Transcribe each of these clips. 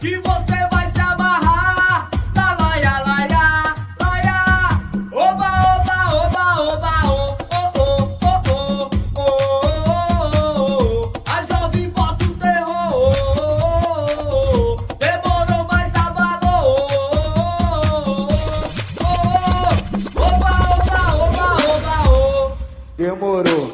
que você vai se amarrar. Lá, laia, laia, laia. Oba, oba, oba, oba, oh, oh, oh, oh, oh, oh, oh. A jovem bota o terror. Demorou, mas abalou. Oba, oba, oba, oba, oh. Demorou.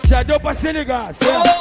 Já deu pra se ligar, certo?